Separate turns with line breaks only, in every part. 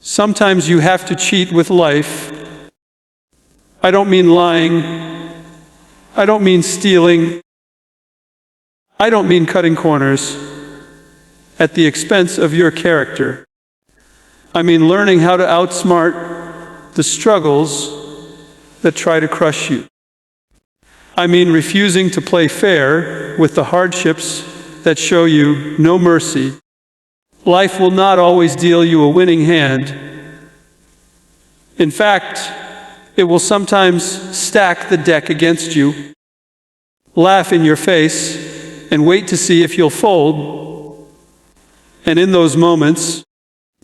Sometimes you have to cheat with life. I don't mean lying. I don't mean stealing. I don't mean cutting corners at the expense of your character. I mean learning how to outsmart the struggles that try to crush you. I mean refusing to play fair with the hardships that show you no mercy. Life will not always deal you a winning hand. In fact, it will sometimes stack the deck against you, laugh in your face, and wait to see if you'll fold. And in those moments,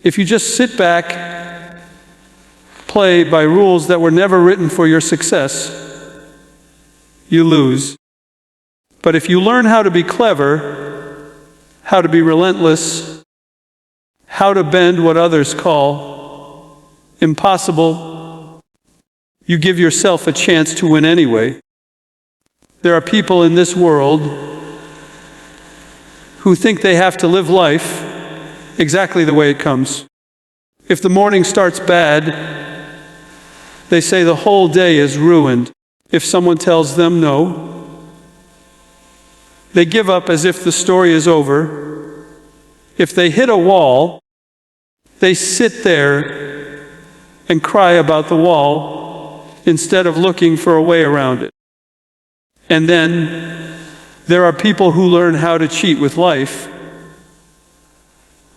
if you just sit back, play by rules that were never written for your success, you lose. But if you learn how to be clever, how to be relentless, how to bend what others call impossible, you give yourself a chance to win anyway. There are people in this world who think they have to live life exactly the way it comes. If the morning starts bad, they say the whole day is ruined. If someone tells them no, they give up as if the story is over. If they hit a wall, they sit there and cry about the wall instead of looking for a way around it. And then there are people who learn how to cheat with life,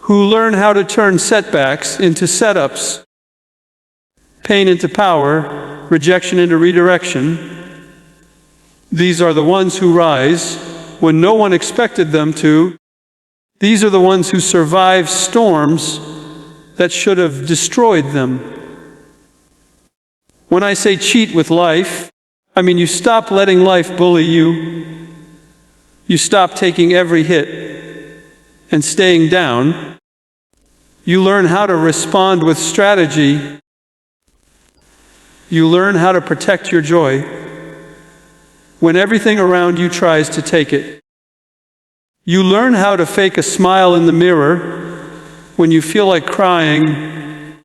who learn how to turn setbacks into setups, pain into power, rejection into redirection. These are the ones who rise when no one expected them to. These are the ones who survive storms that should have destroyed them. When I say cheat with life, I mean you stop letting life bully you. You stop taking every hit and staying down. You learn how to respond with strategy. You learn how to protect your joy when everything around you tries to take it. You learn how to fake a smile in the mirror when you feel like crying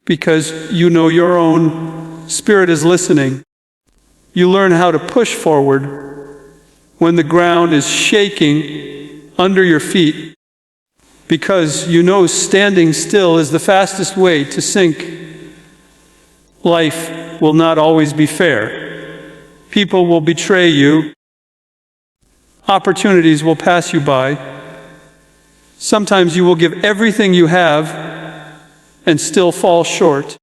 because you know your own spirit is listening. You learn how to push forward when the ground is shaking under your feet because you know standing still is the fastest way to sink. Life will not always be fair. People will betray you. Opportunities will pass you by. Sometimes you will give everything you have and still fall short.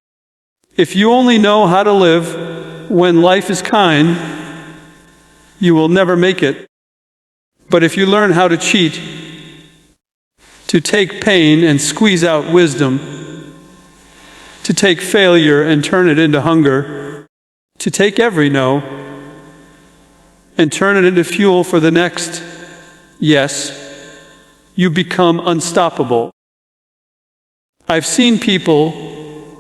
If you only know how to live when life is kind, you will never make it. But if you learn how to cheat, to take pain and squeeze out wisdom, to take failure and turn it into hunger, to take every no and turn it into fuel for the next yes, you become unstoppable. I've seen people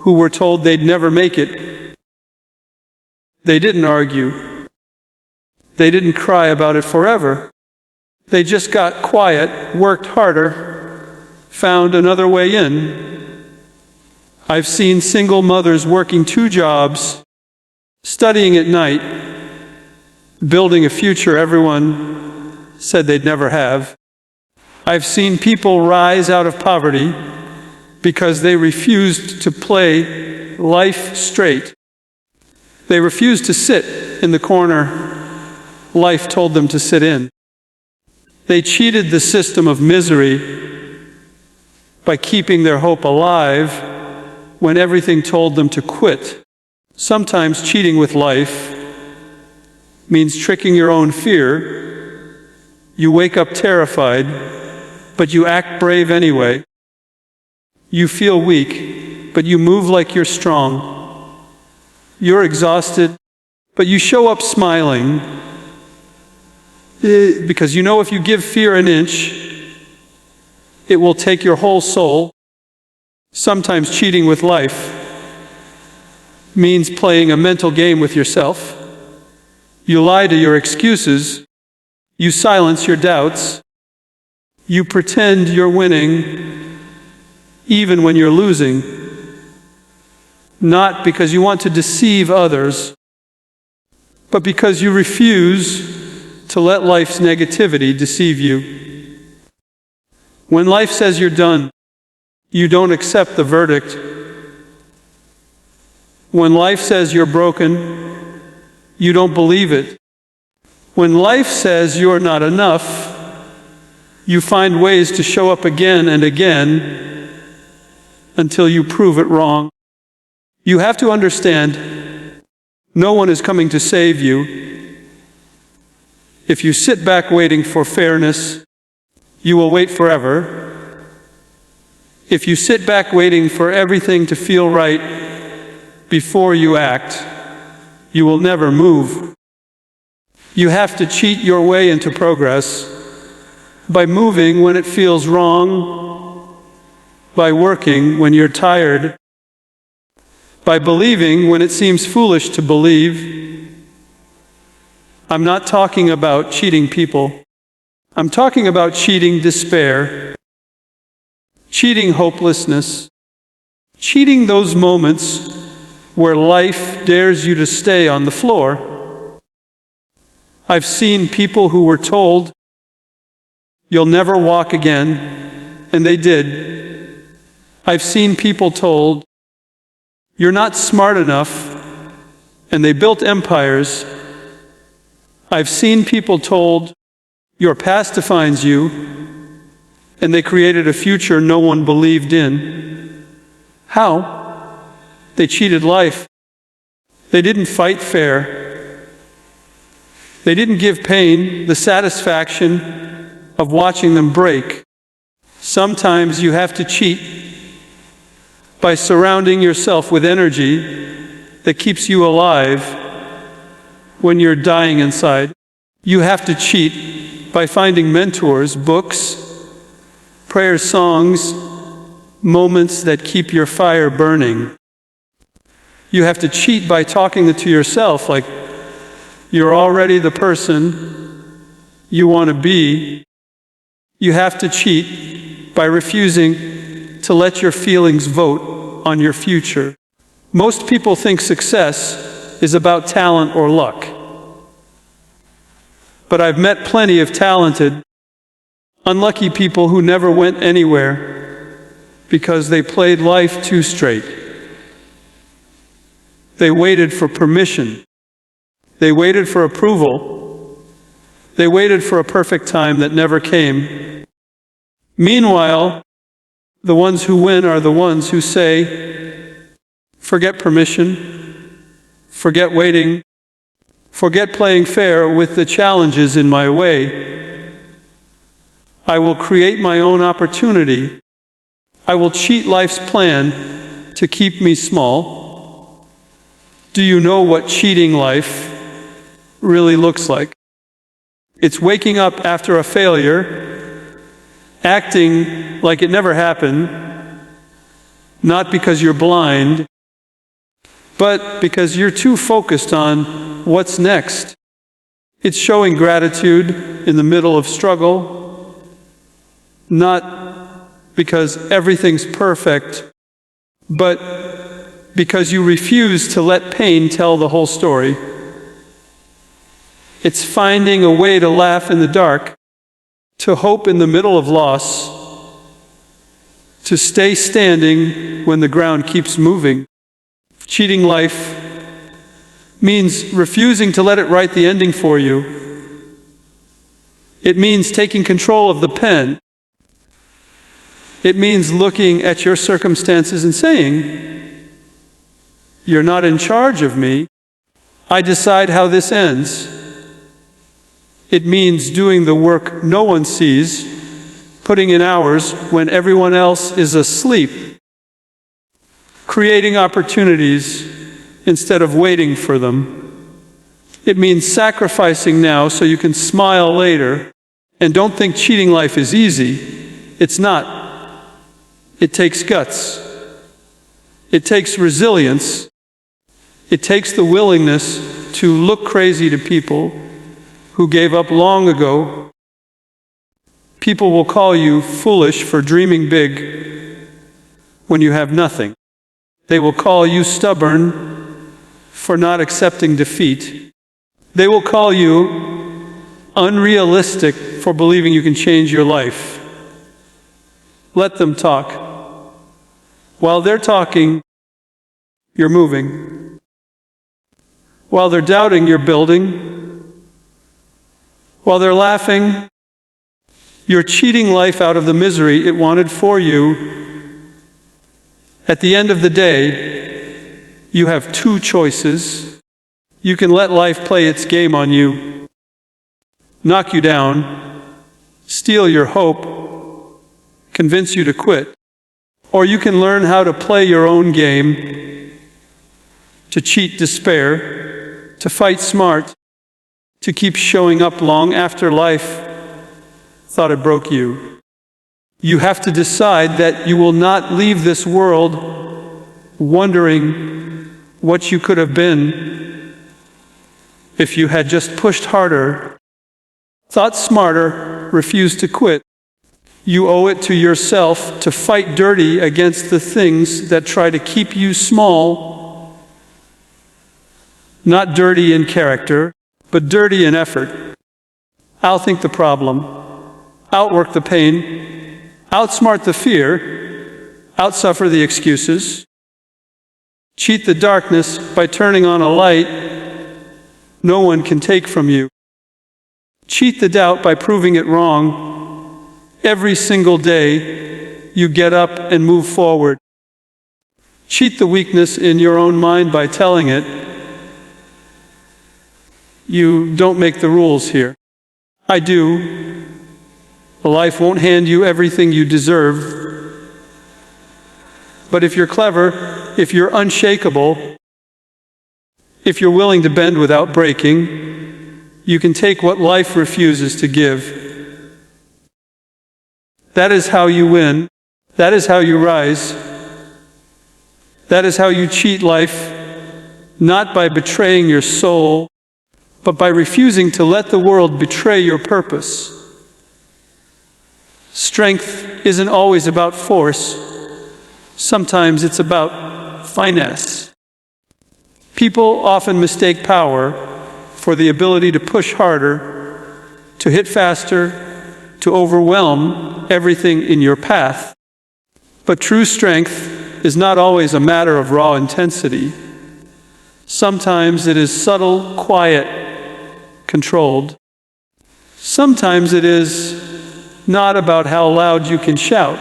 who were told they'd never make it. They didn't argue. They didn't cry about it forever. They just got quiet, worked harder, found another way in. I've seen single mothers working 2 jobs, studying at night, building a future everyone said they'd never have. I've seen people rise out of poverty because they refused to play life straight. They refused to sit in the corner life told them to sit in. They cheated the system of misery by keeping their hope alive when everything told them to quit. Sometimes cheating with life means tricking your own fear. You wake up terrified, but you act brave anyway. You feel weak, but you move like you're strong. You're exhausted, but you show up smiling because you know if you give fear an inch, it will take your whole soul. Sometimes cheating with life means playing a mental game with yourself. You lie to your excuses. You silence your doubts. You pretend you're winning even when you're losing. not because you want to deceive others, but because you refuse to let life's negativity deceive you. When life says you're done, you don't accept the verdict. When life says you're broken, you don't believe it. When life says you're not enough, you find ways to show up again and again until you prove it wrong. You have to understand, no one is coming to save you. If you sit back waiting for fairness, you will wait forever. If you sit back waiting for everything to feel right before you act, you will never move. You have to cheat your way into progress by moving when it feels wrong, by working when you're tired, by believing when it seems foolish to believe. I'm not talking about cheating people. I'm talking about cheating despair, cheating hopelessness, cheating those moments where life dares you to stay on the floor. I've seen people who were told, "You'll never walk again," and they did. I've seen people told, "You're not smart enough," and they built empires. I've seen people told, "Your past defines you," and they created a future no one believed in. How? They cheated life. They didn't fight fair. They didn't give pain the satisfaction of watching them break. Sometimes you have to cheat by surrounding yourself with energy that keeps you alive when you're dying inside. You have to cheat by finding mentors, books, prayer songs, moments that keep your fire burning. You have to cheat by talking to yourself like you're already the person you want to be. You have to cheat by refusing to let your feelings vote on your future. Most people think success is about talent or luck. But I've met plenty of talented, unlucky people who never went anywhere because they played life too straight. They waited for permission. They waited for approval. They waited for a perfect time that never came. Meanwhile, the ones who win are the ones who say, "Forget permission, forget waiting, forget playing fair with the challenges in my way. I will create my own opportunity. I will cheat life's plan to keep me small." Do you know what cheating life really looks like? It's waking up after a failure, acting like it never happened, not because you're blind, but because you're too focused on what's next. It's showing gratitude in the middle of struggle, not because everything's perfect, but because you refuse to let pain tell the whole story. It's finding a way to laugh in the dark, to hope in the middle of loss, to stay standing when the ground keeps moving. Cheating life means refusing to let it write the ending for you. It means taking control of the pen. It means looking at your circumstances and saying, "You're not in charge of me. I decide how this ends." It means doing the work no one sees, putting in hours when everyone else is asleep, creating opportunities instead of waiting for them. It means sacrificing now so you can smile later. And don't think cheating life is easy. It's not. It takes guts. It takes resilience. It takes the willingness to look crazy to people who gave up long ago. People will call you foolish for dreaming big when you have nothing. They will call you stubborn for not accepting defeat. They will call you unrealistic for believing you can change your life. Let them talk. While they're talking, you're moving. While they're doubting, you're building. While they're laughing, you're cheating life out of the misery it wanted for you. At the end of the day, you have two choices. You can let life play its game on you, knock you down, steal your hope, convince you to quit. Or you can learn how to play your own game, to cheat despair, to fight smart, to keep showing up long after life thought it broke you. You have to decide that you will not leave this world wondering what you could have been if you had just pushed harder, thought smarter, refused to quit. You owe it to yourself to fight dirty against the things that try to keep you small, not dirty in character, but dirty in effort. Outthink the problem, outwork the pain, outsmart the fear, outsuffer the excuses, cheat the darkness by turning on a light no one can take from you. Cheat the doubt by proving it wrong. Every single day, you get up and move forward. Cheat the weakness in your own mind by telling it, you don't make the rules here. I do. Life won't hand you everything you deserve. But if you're clever, if you're unshakable, if you're willing to bend without breaking, you can take what life refuses to give. That is how you win. That is how you rise. That is how you cheat life, not by betraying your soul, but by refusing to let the world betray your purpose. Strength isn't always about force. Sometimes it's about finesse. People often mistake power for the ability to push harder, to hit faster, to overwhelm everything in your path. But true strength is not always a matter of raw intensity. Sometimes it is subtle, quiet, controlled. Sometimes it is not about how loud you can shout,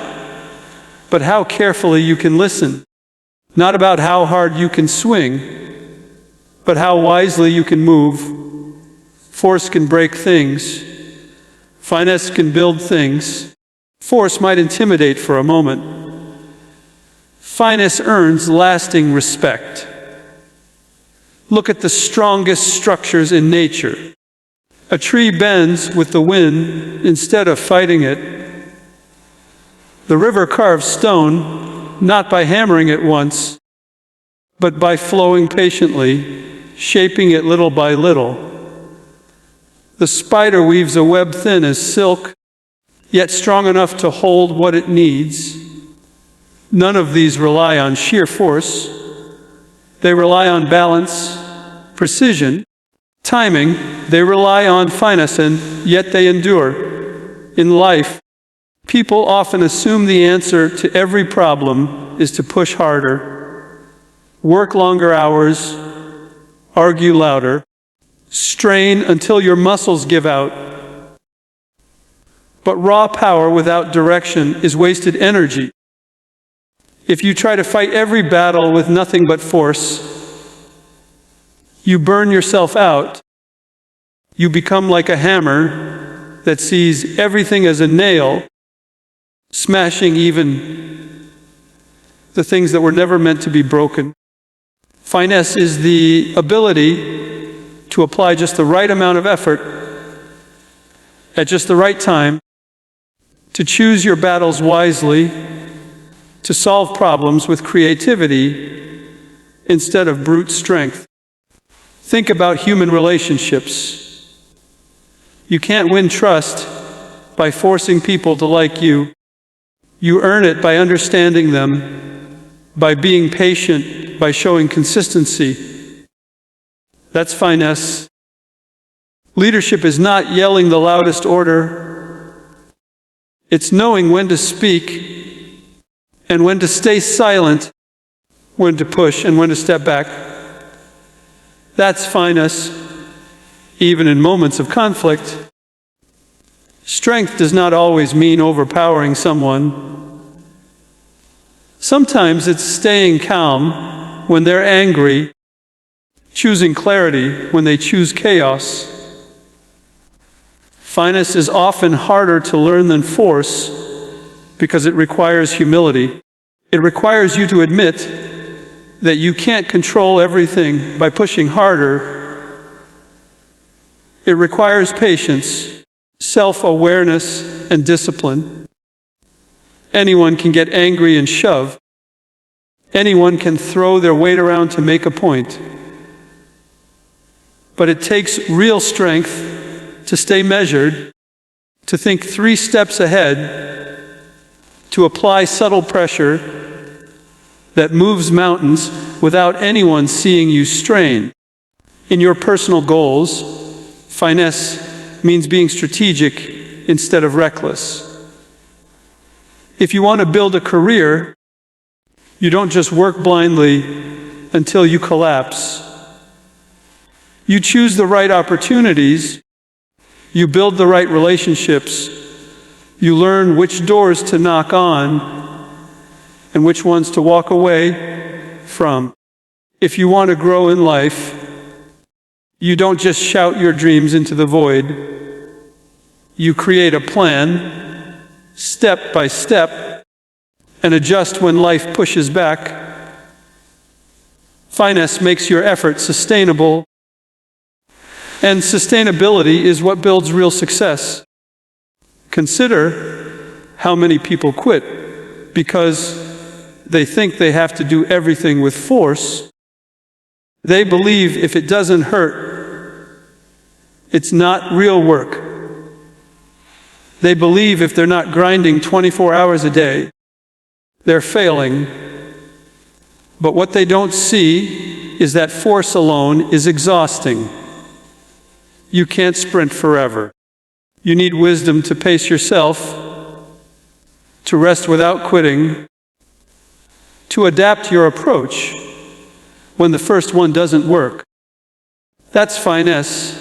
but how carefully you can listen. Not about how hard you can swing, but how wisely you can move. Force can break things. Finesse can build things. Force might intimidate for a moment. Finesse earns lasting respect. Look at the strongest structures in nature. A tree bends with the wind instead of fighting it. The river carves stone, not by hammering it once, but by flowing patiently, shaping it little by little. The spider weaves a web thin as silk, yet strong enough to hold what it needs. None of these rely on sheer force. They rely on balance, precision, timing. They rely on finesse, and yet they endure. In life, people often assume the answer to every problem is to push harder, work longer hours, argue louder, strain until your muscles give out. But raw power without direction is wasted energy. If you try to fight every battle with nothing but force, you burn yourself out. You become like a hammer that sees everything as a nail, smashing even the things that were never meant to be broken. Finesse is the ability to apply just the right amount of effort at just the right time, to choose your battles wisely, to solve problems with creativity instead of brute strength. Think about human relationships. You can't win trust by forcing people to like you. You earn it by understanding them, by being patient, by showing consistency. That's finesse. Leadership is not yelling the loudest order. It's knowing when to speak and when to stay silent, when to push and when to step back. That's finesse, even in moments of conflict. Strength does not always mean overpowering someone. Sometimes it's staying calm when they're angry, choosing clarity when they choose chaos. Finesse is often harder to learn than force because it requires humility. It requires you to admit that you can't control everything by pushing harder. It requires patience, self-awareness, and discipline. Anyone can get angry and shove. Anyone can throw their weight around to make a point. But it takes real strength to stay measured, to think 3 steps ahead, to apply subtle pressure that moves mountains without anyone seeing you strain. In your personal goals, finesse means being strategic instead of reckless. If you want to build a career, you don't just work blindly until you collapse. You choose the right opportunities, you build the right relationships, you learn which doors to knock on and which ones to walk away from. If you want to grow in life, you don't just shout your dreams into the void. You create a plan, step by step, and adjust when life pushes back. Finesse makes your effort sustainable, and sustainability is what builds real success. Consider how many people quit because they think they have to do everything with force. They believe if it doesn't hurt, it's not real work. They believe if they're not grinding 24 hours a day, they're failing. But what they don't see is that force alone is exhausting. You can't sprint forever. You need wisdom to pace yourself, to rest without quitting, to adapt your approach when the first one doesn't work. That's finesse.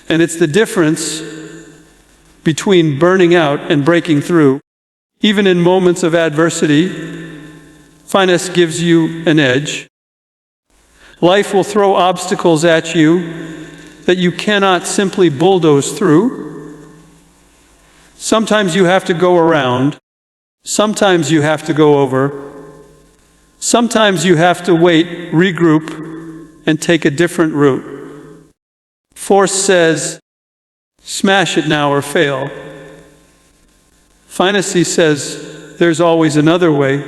And it's the difference between burning out and breaking through. Even in moments of adversity, finesse gives you an edge. Life will throw obstacles at you that you cannot simply bulldoze through. Sometimes you have to go around. Sometimes you have to go over. Sometimes you have to wait, regroup, and take a different route. Force says, smash it now or fail. Finesse says, there's always another way.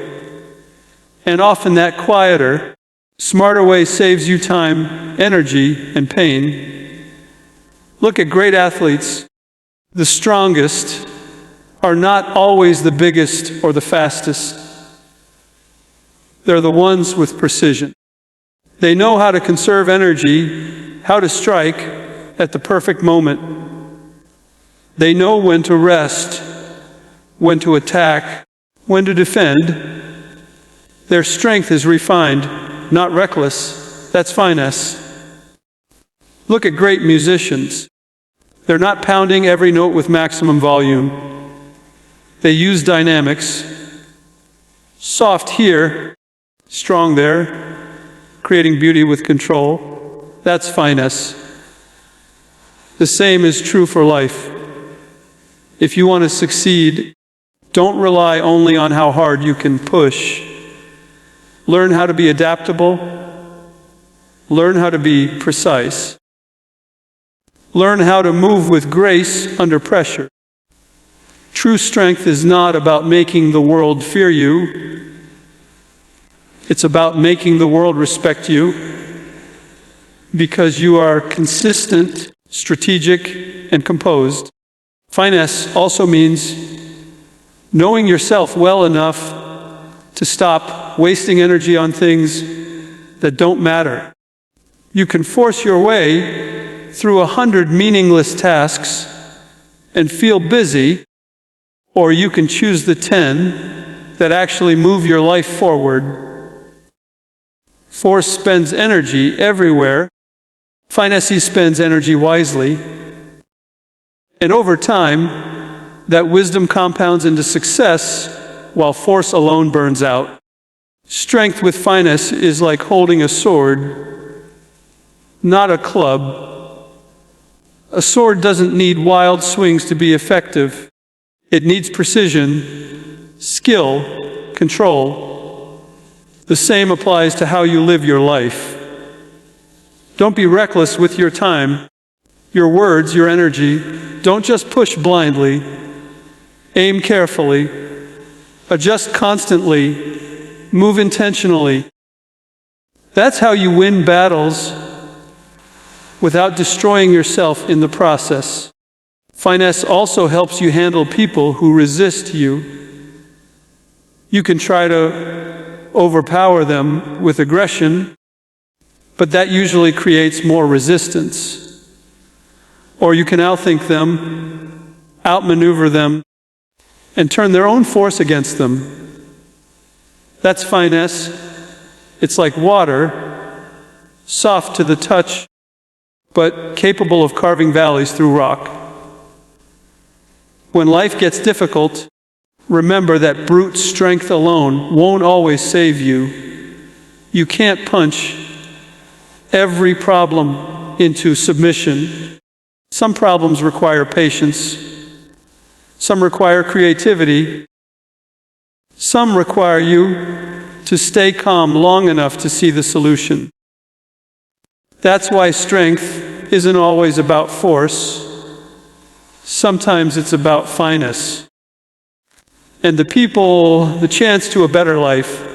And often that quieter, smarter way saves you time, energy, and pain. Look at great athletes. The strongest are not always the biggest or the fastest. They're the ones with precision. They know how to conserve energy, how to strike at the perfect moment. They know when to rest, when to attack, when to defend. Their strength is refined, not reckless. That's finesse. Look at great musicians. They're not pounding every note with maximum volume. They use dynamics. Soft here, strong there, creating beauty with control. That's finesse. The same is true for life. If you want to succeed, don't rely only on how hard you can push. Learn how to be adaptable. Learn how to be precise. Learn how to move with grace under pressure. True strength is not about making the world fear you. It's about making the world respect you because you are consistent, strategic, and composed. Finesse also means knowing yourself well enough to stop wasting energy on things that don't matter. You can force your way through 100 meaningless tasks and feel busy, or you can choose the 10 that actually move your life forward. Force spends energy everywhere. Finesse spends energy wisely. And over time, that wisdom compounds into success, while force alone burns out. Strength with finesse is like holding a sword, not a club. A sword doesn't need wild swings to be effective. It needs precision, skill, control. The same applies to how you live your life. Don't be reckless with your time, your words, your energy. Don't just push blindly. Aim carefully. Adjust constantly. Move intentionally. That's how you win battles without destroying yourself in the process. Finesse also helps you handle people who resist you. You can try to overpower them with aggression, but that usually creates more resistance. Or you can outthink them, outmaneuver them, and turn their own force against them. That's finesse. It's like water, soft to the touch, but capable of carving valleys through rock. When life gets difficult, remember that brute strength alone won't always save you. You can't punch every problem into submission. Some problems require patience. Some require creativity. Some require you to stay calm long enough to see the solution. That's why strength isn't always about force. Sometimes it's about finesse. And the chance to a better life,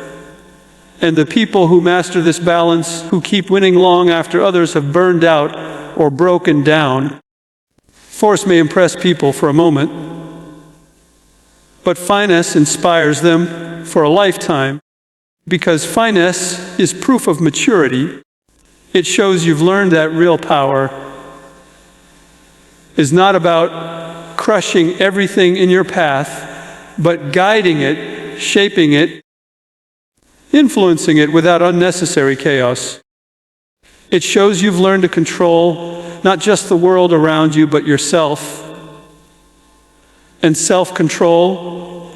and the people who master this balance, who keep winning long after others have burned out or broken down. Force may impress people for a moment, but finesse inspires them for a lifetime, because finesse is proof of maturity. It shows you've learned that real power is not about crushing everything in your path, but guiding it, shaping it, influencing it without unnecessary chaos. It shows you've learned to control not just the world around you, but yourself. And self-control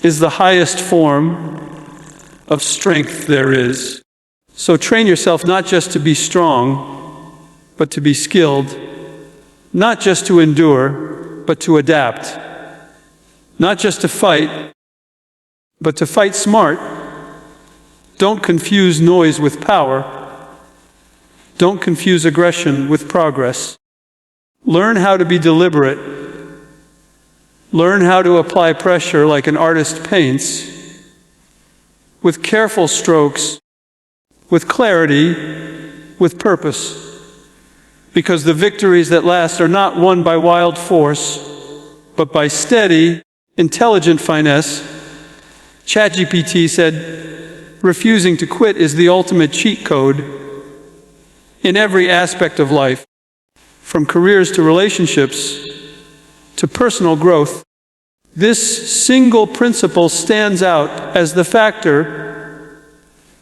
is the highest form of strength there is. So train yourself not just to be strong, but to be skilled. Not just to endure, but to adapt. Not just to fight, but to fight smart. Don't confuse noise with power. Don't confuse aggression with progress. Learn how to be deliberate. Learn how to apply pressure like an artist paints, with careful strokes, with clarity, with purpose. Because the victories that last are not won by wild force, but by steady, intelligent finesse. ChatGPT said, refusing to quit is the ultimate cheat code in every aspect of life, from careers to relationships to personal growth. This single principle stands out as the factor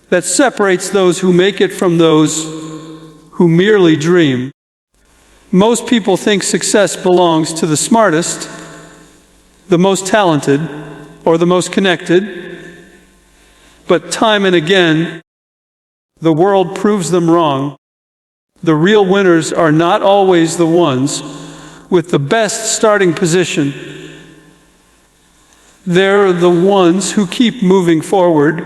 that separates those who make it from those who merely dream. Most people think success belongs to the smartest, the most talented, or the most connected. But time and again, the world proves them wrong. The real winners are not always the ones with the best starting position. They're the ones who keep moving forward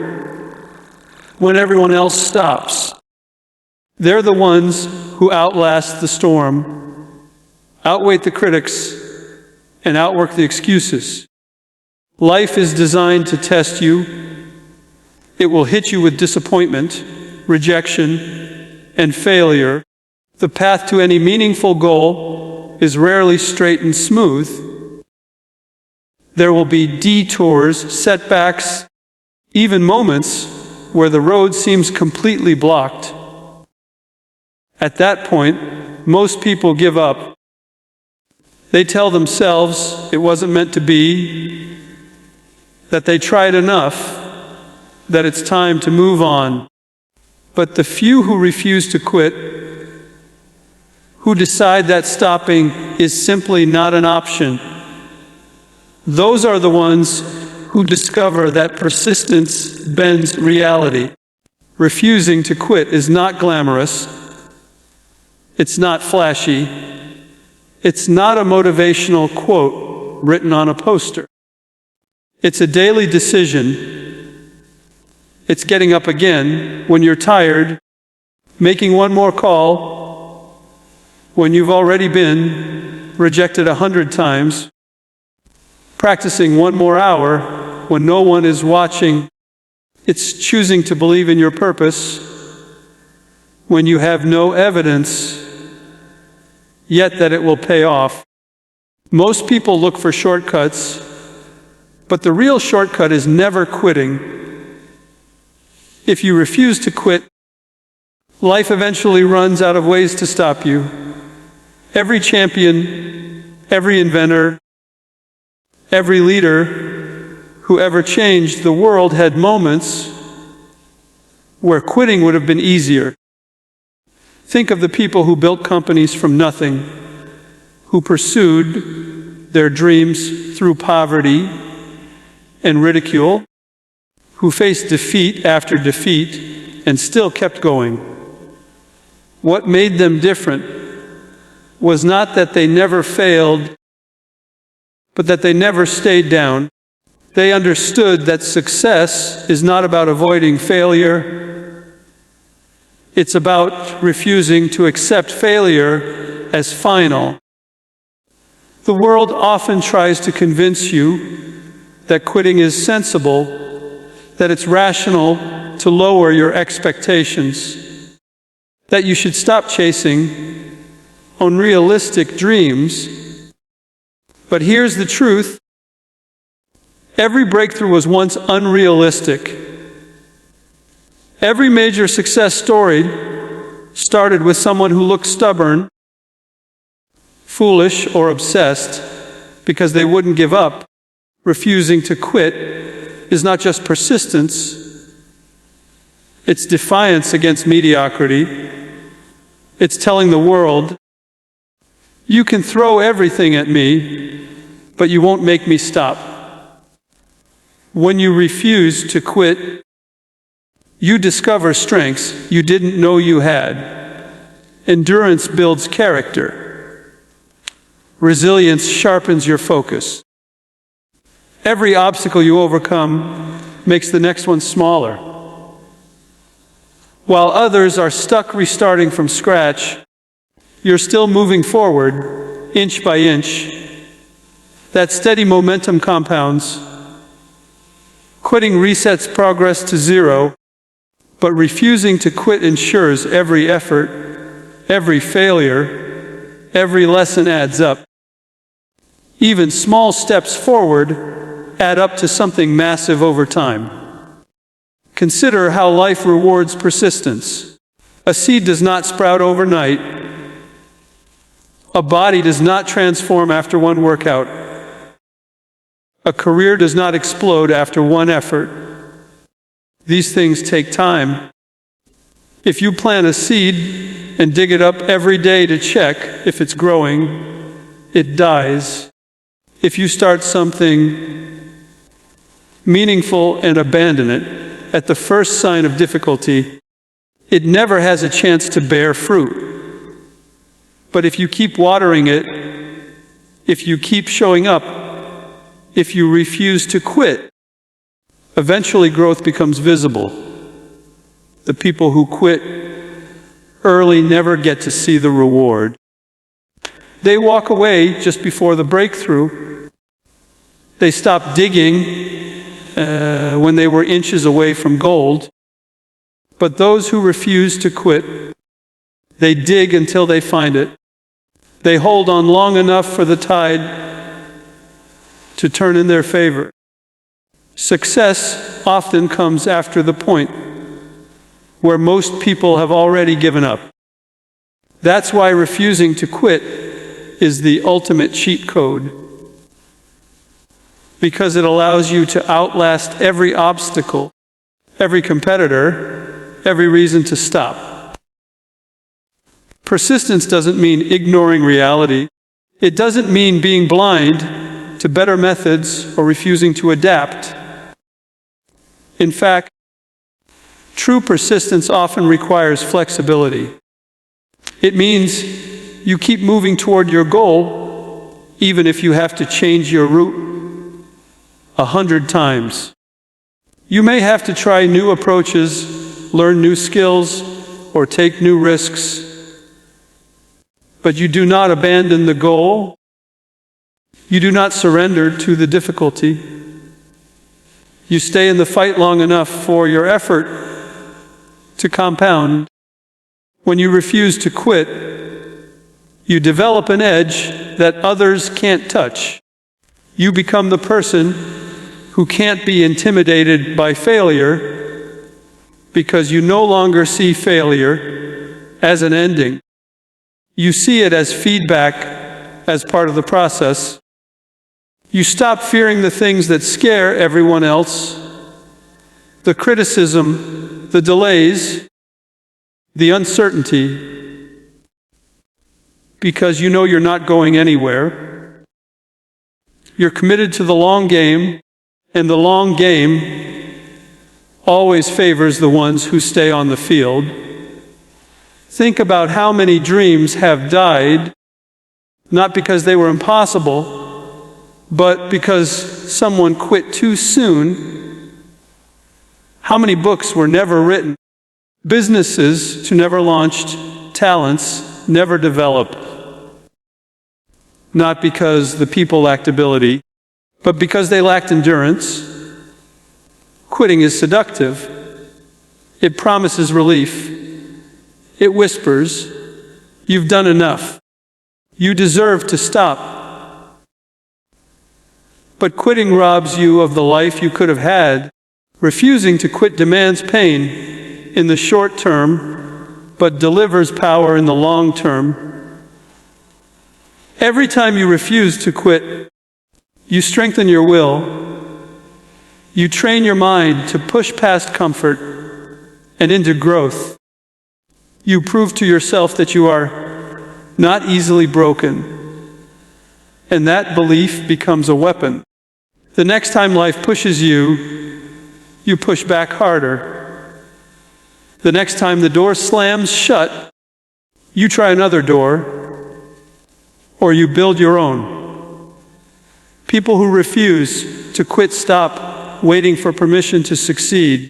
when everyone else stops. They're the ones who outlast the storm, outweight the critics, and outwork the excuses. Life is designed to test you. It will hit you with disappointment, rejection, and failure. The path to any meaningful goal is rarely straight and smooth. There will be detours, setbacks, even moments where the road seems completely blocked. At that point, most people give up. They tell themselves it wasn't meant to be, that they tried enough, that it's time to move on. But the few who refuse to quit, who decide that stopping is simply not an option, those are the ones who discover that persistence bends reality. Refusing to quit is not glamorous. It's not flashy. It's not a motivational quote written on a poster. It's a daily decision. It's getting up again when you're tired, making one more call when you've already been rejected 100 times, practicing one more hour when no one is watching. It's choosing to believe in your purpose when you have no evidence yet that it will pay off. Most people look for shortcuts, but the real shortcut is never quitting. If you refuse to quit, life eventually runs out of ways to stop you. Every champion, every inventor, every leader who ever changed the world had moments where quitting would have been easier. Think of the people who built companies from nothing, who pursued their dreams through poverty and ridicule, who faced defeat after defeat and still kept going. What made them different was not that they never failed, but that they never stayed down. They understood that success is not about avoiding failure. It's about refusing to accept failure as final. The world often tries to convince you that quitting is sensible, that it's rational to lower your expectations, that you should stop chasing unrealistic dreams. But here's the truth. Every breakthrough was once unrealistic. Every major success story started with someone who looked stubborn, foolish, or obsessed because they wouldn't give up. Refusing to quit is not just persistence, it's defiance against mediocrity. It's telling the world, you can throw everything at me, but you won't make me stop. When you refuse to quit, you discover strengths you didn't know you had. Endurance builds character. Resilience sharpens your focus. Every obstacle you overcome makes the next one smaller. While others are stuck restarting from scratch, you're still moving forward, inch by inch. That steady momentum compounds. Quitting resets progress to zero, but refusing to quit ensures every effort, every failure, every lesson adds up. Even small steps forward add up to something massive over time. Consider how life rewards persistence. A seed does not sprout overnight. A body does not transform after one workout. A career does not explode after one effort. These things take time. If you plant a seed and dig it up every day to check if it's growing, it dies. If you start something meaningful and abandon it at the first sign of difficulty, it never has a chance to bear fruit. But if you keep watering it, if you keep showing up, if you refuse to quit, eventually growth becomes visible. The people who quit early never get to see the reward. They walk away just before the breakthrough. They stop digging when they were inches away from gold. But those who refuse to quit, they dig until they find it. They hold on long enough for the tide to turn in their favor. Success often comes after the point where most people have already given up. That's why refusing to quit is the ultimate cheat code, because it allows you to outlast every obstacle, every competitor, every reason to stop. Persistence doesn't mean ignoring reality. It doesn't mean being blind to better methods or refusing to adapt. In fact, true persistence often requires flexibility. It means you keep moving toward your goal, even if you have to change your route 100 times. You may have to try new approaches, learn new skills, or take new risks. But you do not abandon the goal. You do not surrender to the difficulty. You stay in the fight long enough for your effort to compound. When you refuse to quit, you develop an edge that others can't touch. You become the person who can't be intimidated by failure because you no longer see failure as an ending. You see it as feedback, as part of the process. You stop fearing the things that scare everyone else, the criticism, the delays, the uncertainty, because you know you're not going anywhere. You're committed to the long game, and the long game always favors the ones who stay on the field. Think about how many dreams have died, not because they were impossible, but because someone quit too soon. How many books were never written? Businesses never launched, talents never developed. Not because the people lacked ability, but because they lacked endurance. Quitting is seductive. It promises relief. It whispers, "You've done enough. You deserve to stop." But quitting robs you of the life you could have had. Refusing to quit demands pain in the short term, but delivers power in the long term. Every time you refuse to quit, you strengthen your will. You train your mind to push past comfort and into growth. You prove to yourself that you are not easily broken, and that belief becomes a weapon. The next time life pushes you, you push back harder. The next time the door slams shut, you try another door, or you build your own. People who refuse to quit stop waiting for permission to succeed.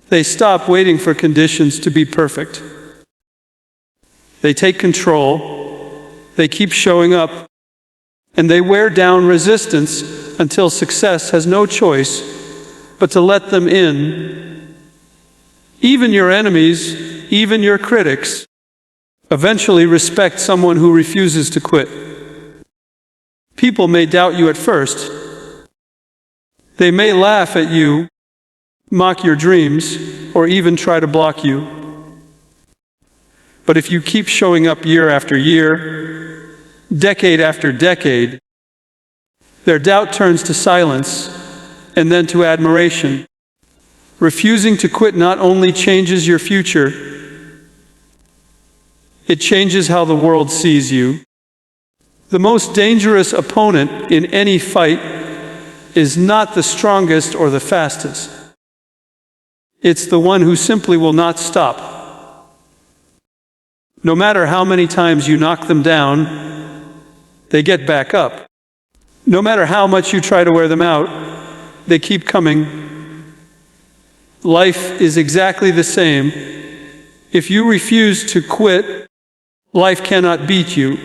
They stop waiting for conditions to be perfect. They take control, they keep showing up, and they wear down resistance until success has no choice but to let them in. Even your enemies, even your critics, eventually respect someone who refuses to quit. People may doubt you at first. They may laugh at you, mock your dreams, or even try to block you. But if you keep showing up year after year, decade after decade, their doubt turns to silence and then to admiration. Refusing to quit not only changes your future, it changes how the world sees you. The most dangerous opponent in any fight is not the strongest or the fastest. It's the one who simply will not stop. No matter how many times you knock them down, they get back up. No matter how much you try to wear them out, they keep coming. Life is exactly the same. If you refuse to quit, life cannot beat you.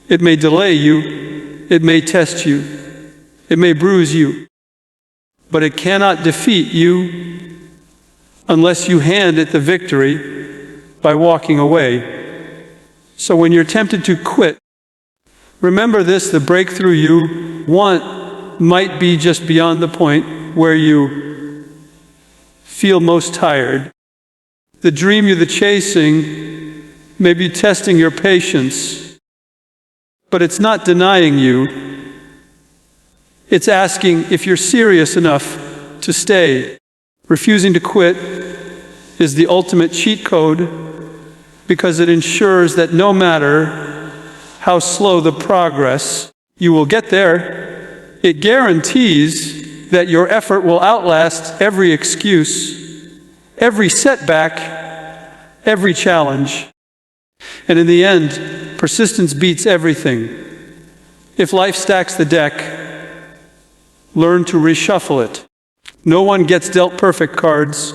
It may delay you. It may test you. It may bruise you. But it cannot defeat you unless you hand it the victory by walking away. So when you're tempted to quit, remember this: the breakthrough you want might be just beyond the point. where you feel most tired. The dream you're chasing may be testing your patience, but it's not denying you. It's asking if you're serious enough to stay. Refusing to quit is the ultimate cheat code because it ensures that no matter how slow the progress, you will get there. It guarantees that your effort will outlast every excuse, every setback, every challenge. And in the end, persistence beats everything. If life stacks the deck, learn to reshuffle it. No one gets dealt perfect cards.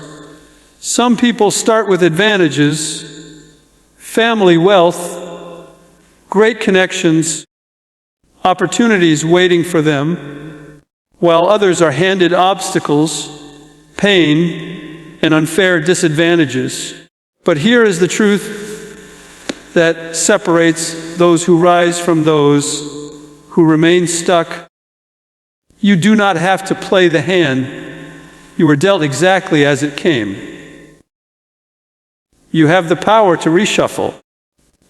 Some people start with advantages, family, wealth, great connections, opportunities waiting for them, while others are handed obstacles, pain, and unfair disadvantages. But here is the truth that separates those who rise from those who remain stuck. You do not have to play the hand. You were dealt exactly as it came. You have the power to reshuffle.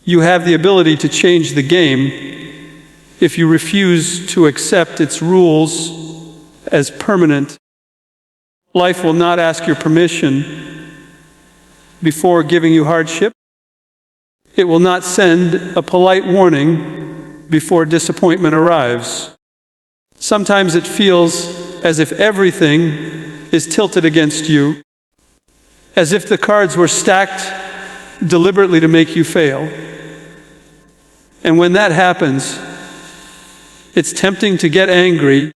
You have the ability to change the game if you refuse to accept its rules as permanent. Life will not ask your permission before giving you hardship. It will not send a polite warning before disappointment arrives. Sometimes it feels as if everything is tilted against you, as if the cards were stacked deliberately to make you fail. And when that happens, it's tempting to get angry,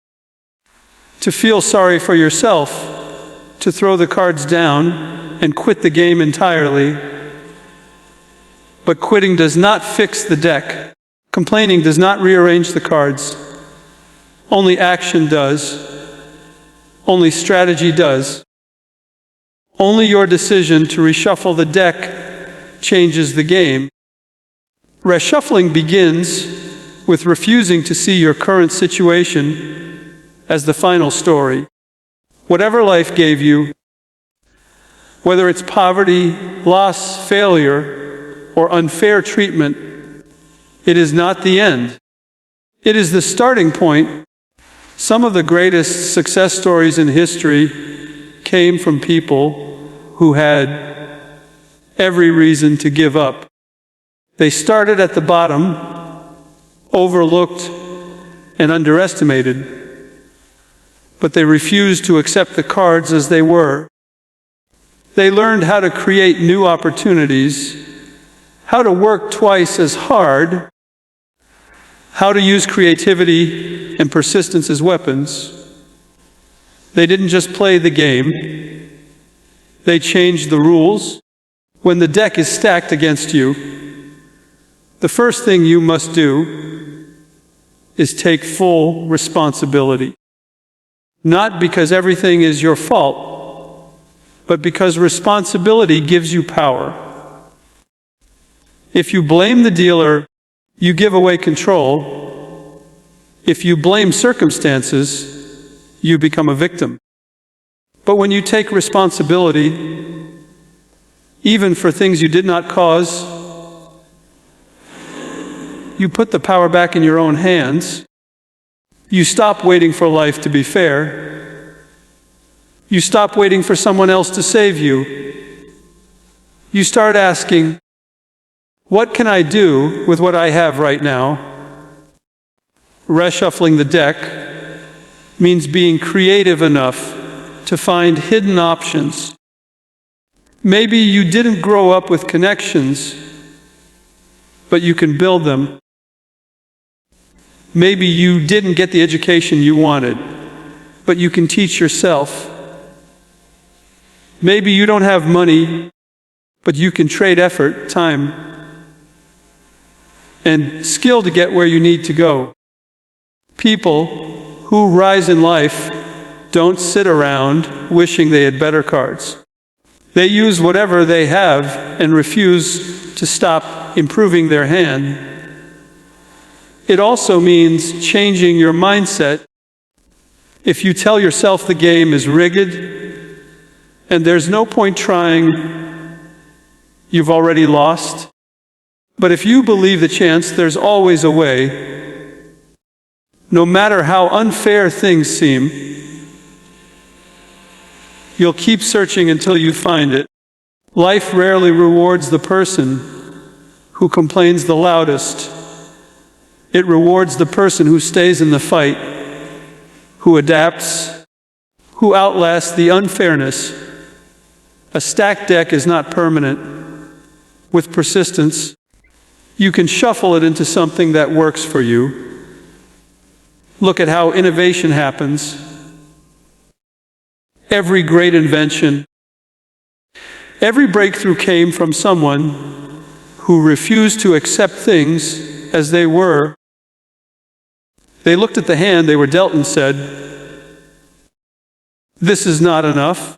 to feel sorry for yourself, to throw the cards down and quit the game entirely. But quitting does not fix the deck. Complaining does not rearrange the cards. Only action does. Only strategy does. Only your decision to reshuffle the deck changes the game. Reshuffling begins with refusing to see your current situation as the final story. Whatever life gave you, whether it's poverty, loss, failure, or unfair treatment, it is not the end. It is the starting point. Some of the greatest success stories in history came from people who had every reason to give up. They started at the bottom, overlooked and underestimated, but they refused to accept the cards as they were. They learned how to create new opportunities, how to work twice as hard, how to use creativity and persistence as weapons. They didn't just play the game, they changed the rules. When the deck is stacked against you, the first thing you must do is take full responsibility. Not because everything is your fault, but because responsibility gives you power. If you blame the dealer, you give away control. If you blame circumstances, you become a victim. But when you take responsibility, even for things you did not cause, you put the power back in your own hands. You stop waiting for life to be fair. You stop waiting for someone else to save you. You start asking, what can I do with what I have right now? Reshuffling the deck means being creative enough to find hidden options. Maybe you didn't grow up with connections, but you can build them. Maybe you didn't get the education you wanted, but you can teach yourself. Maybe you don't have money, but you can trade effort, time, and skill to get where you need to go. People who rise in life don't sit around wishing they had better cards. They use whatever they have and refuse to stop improving their hand. It also means changing your mindset. If you tell yourself the game is rigged and there's no point trying, you've already lost. But if you believe the chance there's always a way, no matter how unfair things seem, you'll keep searching until you find it. Life rarely rewards the person who complains the loudest. It rewards the person who stays in the fight, who adapts, who outlasts the unfairness. A stacked deck is not permanent. With persistence, you can shuffle it into something that works for you. Look at how innovation happens. Every great invention, every breakthrough came from someone who refused to accept things as they were. They looked at the hand they were dealt and said, "This is not enough.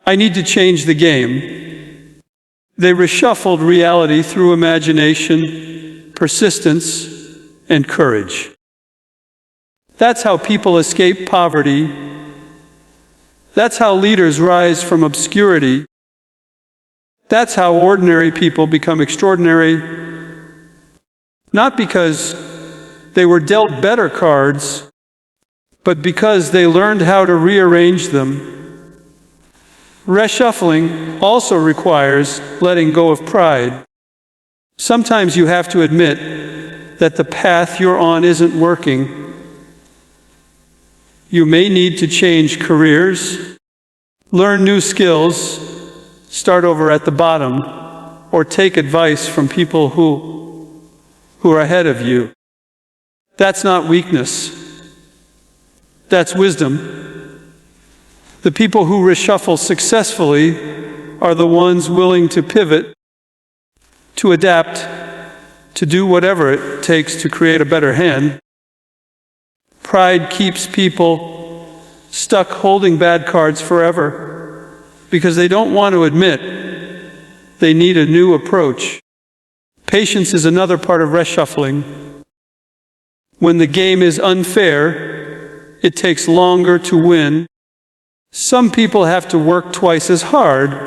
I need to change the game." They reshuffled reality through imagination, persistence, and courage. That's how people escape poverty. That's how leaders rise from obscurity. That's how ordinary people become extraordinary. Not because they were dealt better cards, but because they learned how to rearrange them. Reshuffling also requires letting go of pride. Sometimes you have to admit that the path you're on isn't working. You may need to change careers, learn new skills, start over at the bottom, or take advice from people who are ahead of you. That's not weakness. That's wisdom. The people who reshuffle successfully are the ones willing to pivot, to adapt, to do whatever it takes to create a better hand. Pride keeps people stuck holding bad cards forever because they don't want to admit they need a new approach. Patience is another part of reshuffling. When the game is unfair, it takes longer to win. Some people have to work twice as hard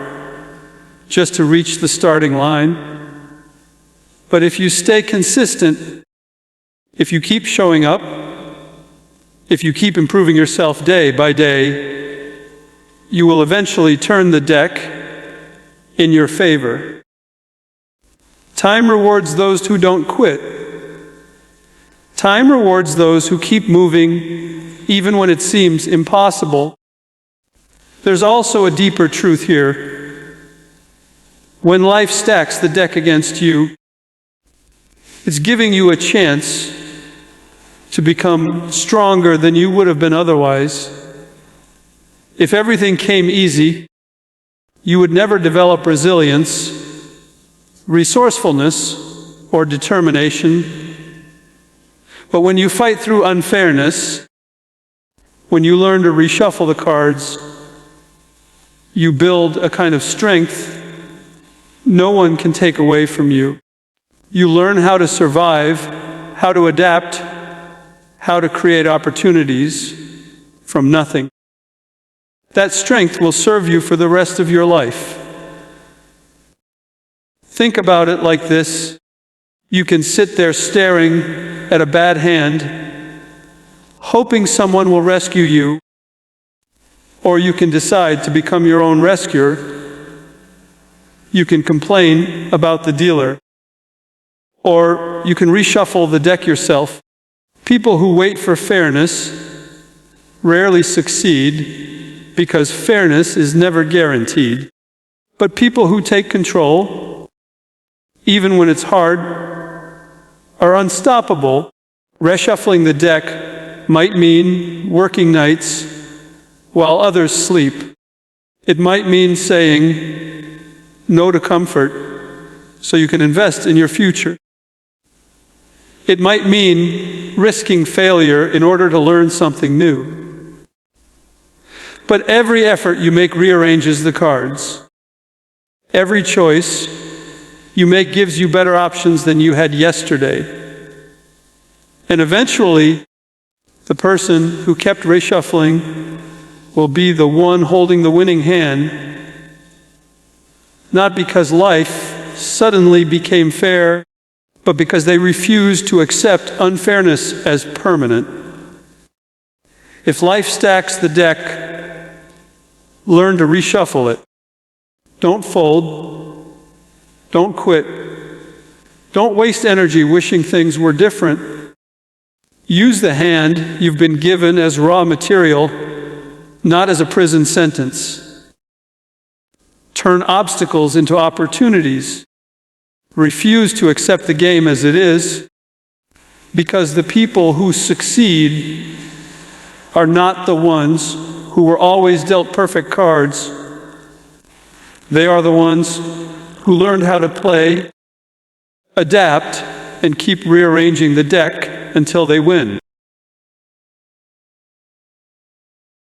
just to reach the starting line. But if you stay consistent, if you keep showing up, if you keep improving yourself day by day, you will eventually turn the deck in your favor. Time rewards those who don't quit. Time rewards those who keep moving even when it seems impossible. There's also a deeper truth here. When life stacks the deck against you, it's giving you a chance to become stronger than you would have been otherwise. If everything came easy, you would never develop resilience, resourcefulness, or determination. But when you fight through unfairness, when you learn to reshuffle the cards, you build a kind of strength no one can take away from you. You learn how to survive, how to adapt, how to create opportunities from nothing. That strength will serve you for the rest of your life. Think about it like this. You can sit there staring at a bad hand, hoping someone will rescue you, or you can decide to become your own rescuer. You can complain about the dealer, or you can reshuffle the deck yourself. People who wait for fairness rarely succeed because fairness is never guaranteed. But people who take control, even when it's hard, are unstoppable. Reshuffling the deck might mean working nights while others sleep. It might mean saying no to comfort so you can invest in your future. It might mean risking failure in order to learn something new. But every effort you make rearranges the cards. Every choice you make gives you better options than you had yesterday. And eventually, The person who kept reshuffling will be the one holding the winning hand, not because life suddenly became fair, but because they refused to accept unfairness as permanent. If life stacks the deck, learn to reshuffle it. Don't fold. Don't quit. Don't waste energy wishing things were different. Use the hand you've been given as raw material, not as a prison sentence. Turn obstacles into opportunities. Refuse to accept the game as it is, because the people who succeed are not the ones who were always dealt perfect cards. They are the ones who learned how to play, adapt, and keep rearranging the deck until they win.